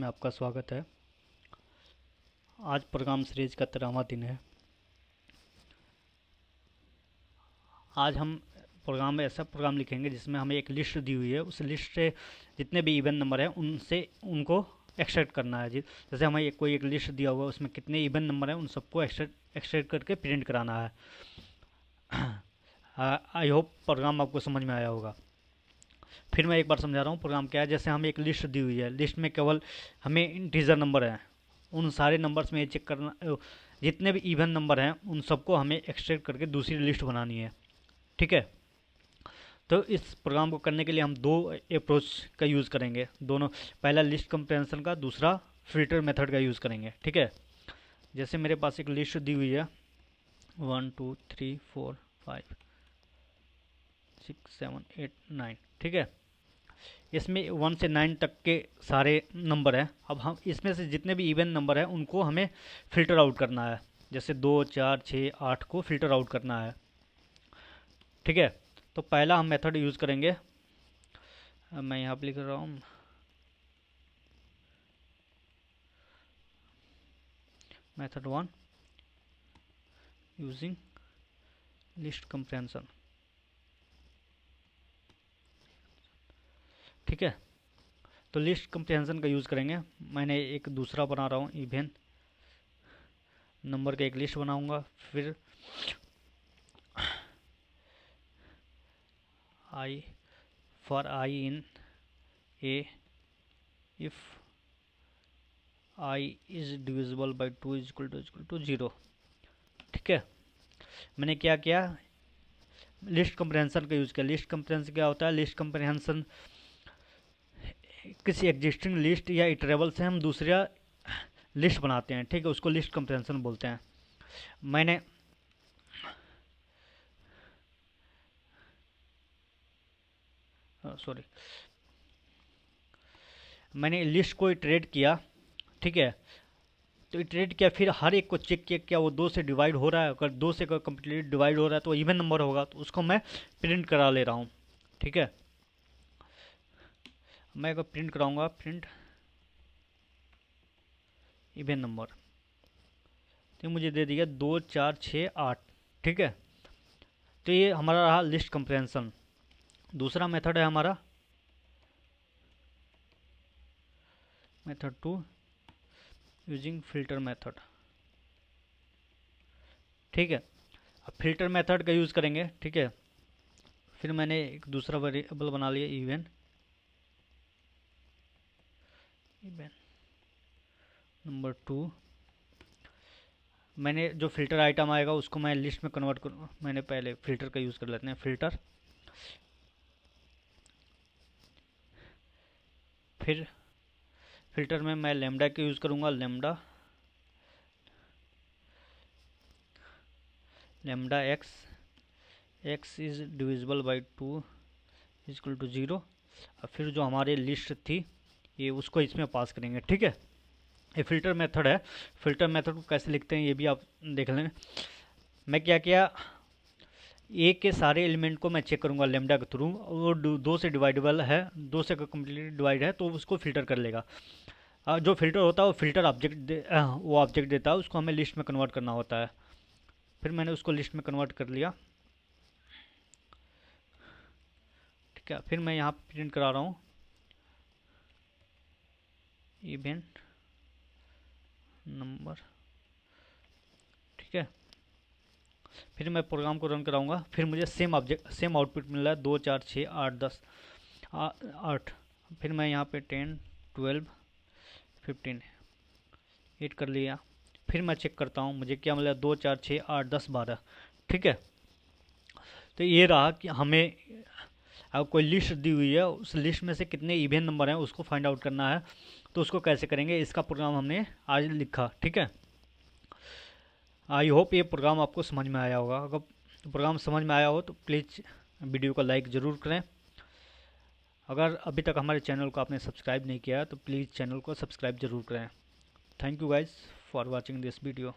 में आपका स्वागत है। आज प्रोग्राम सीरीज का 13वां दिन है। आज हम प्रोग्राम में ऐसा प्रोग्राम लिखेंगे जिसमें हमें एक लिस्ट दी हुई है। उस लिस्ट से जितने भी इवन नंबर हैं उनसे उनको एक्सट्रैक्ट करना है। जैसे हमें कोई एक लिस्ट दिया हुआ है, उसमें कितने इवन नंबर हैं उन सबको एक्सट्रैक्ट करके प्रिंट कराना है। आई होप प्रोग्राम आपको समझ में आया होगा। फिर मैं एक बार समझा रहा हूँ प्रोग्राम क्या है। जैसे हमें एक लिस्ट दी हुई है, लिस्ट में केवल हमें इंटीजर नंबर हैं। उन सारे नंबर्स में ये चेक करना, जितने भी इवन नंबर हैं उन सबको हमें एक्सट्रैक्ट करके दूसरी लिस्ट बनानी है। ठीक है। तो इस प्रोग्राम को करने के लिए हम दो अप्रोच का यूज़ करेंगे। दोनों, पहला लिस्ट कंप्रेंशन का, दूसरा फिल्टर मेथड का यूज़ करेंगे। ठीक है। जैसे मेरे पास एक लिस्ट दी हुई है 1 2 3 4 5 6 7 8 9। ठीक है। इसमें 1 से 9 तक के सारे नंबर हैं। अब हम इसमें से जितने भी इवन नंबर हैं उनको हमें फ़िल्टर आउट करना है। जैसे 2 4 6 8 को फ़िल्टर आउट करना है। ठीक है। तो पहला हम मेथड यूज़ करेंगे। मैं यहाँ पर लिख रहा हूँ मेथड 1 यूजिंग लिस्ट कंप्रेंशन। ठीक है। तो लिस्ट कंप्रेंशन का यूज़ करेंगे। मैंने एक दूसरा बना रहा हूँ, इवन नंबर का एक लिस्ट बनाऊंगा। फिर I for I in a if I is divisible by 2 is equal to 0। ठीक है। मैंने क्या किया, लिस्ट कंप्रेंशन का यूज़ किया। लिस्ट कंप्रेंशन क्या होता है? लिस्ट कंप्रेंशन किसी एग्जिस्टिंग लिस्ट या इटरेबल से हम दूसरा लिस्ट बनाते हैं। ठीक है, उसको लिस्ट कंप्रेंशन बोलते हैं। मैंने सॉरी मैंने लिस्ट को इटरेट किया। ठीक है। तो इटरेट किया, फिर हर एक को चेक किया क्या वो 2 से डिवाइड हो रहा है। अगर 2 से कम्प्लीट डिवाइड हो रहा है तो इवन नंबर होगा, तो उसको मैं प्रिंट करा ले रहा हूँ। ठीक है। मैं अगर प्रिंट कराऊंगा, प्रिंट इवन नंबर, तो मुझे दे दिया 2 4 6 8। ठीक है। तो ये हमारा रहा लिस्ट कंप्रेंशन। दूसरा मेथड है हमारा मेथड 2 यूजिंग फिल्टर मेथड। ठीक है। अब फिल्टर मेथड का यूज़ करेंगे। ठीक है। फिर मैंने एक दूसरा वेरिएबल बना लिया, इवन इवन नंबर 2। मैंने जो फिल्टर आइटम आएगा उसको मैं लिस्ट में कन्वर्ट कर, मैंने पहले फिल्टर का यूज़ कर लेते हैं। फिल्टर, फिर फिल्टर में मैं लेमडा का यूज़ करूँगा। Lambda lambda x, x is divisible by 2 is equal to 0। और फिर जो हमारी लिस्ट थी ये उसको इसमें पास करेंगे। ठीक है। ये फिल्टर मेथड है। फिल्टर मेथड को कैसे लिखते हैं ये भी आप देख लें। मैं क्या किया, ए के सारे एलिमेंट को मैं चेक करूंगा लेमडा के थ्रू। वो 2 से डिवाइडेबल है, 2 से कम्प्लीटली डिवाइड है, तो उसको फिल्टर कर लेगा। जो फिल्टर होता है वो फिल्टर ऑब्जेक्ट वो ऑब्जेक्ट देता है, उसको हमें लिस्ट में कन्वर्ट करना होता है। फिर मैंने उसको लिस्ट में कन्वर्ट कर लिया। ठीक है। फिर मैं यहाँ प्रिंट करा रहा हूँ इवेंट नंबर। ठीक है। फिर मैं प्रोग्राम को रन कराऊंगा। फिर मुझे सेम आउटपुट मिल रहा है 2 4 6 8 10 8। फिर मैं यहाँ पे 10 12 15 8 कर लिया। फिर मैं चेक करता हूँ मुझे क्या मिला, 2 4 6 8 10 12। ठीक है। तो ये रहा कि हमें अब कोई लिस्ट दी हुई है, उस लिस्ट में से कितने इवन नंबर हैं उसको फाइंड आउट करना है। तो उसको कैसे करेंगे, इसका प्रोग्राम हमने आज लिखा। ठीक है। आई होप ये प्रोग्राम आपको समझ में आया होगा। अगर प्रोग्राम समझ में आया हो तो प्लीज़ वीडियो को लाइक ज़रूर करें। अगर अभी तक हमारे चैनल को आपने सब्सक्राइब नहीं किया तो प्लीज़ चैनल को सब्सक्राइब ज़रूर करें। Thank you guys for watching this video.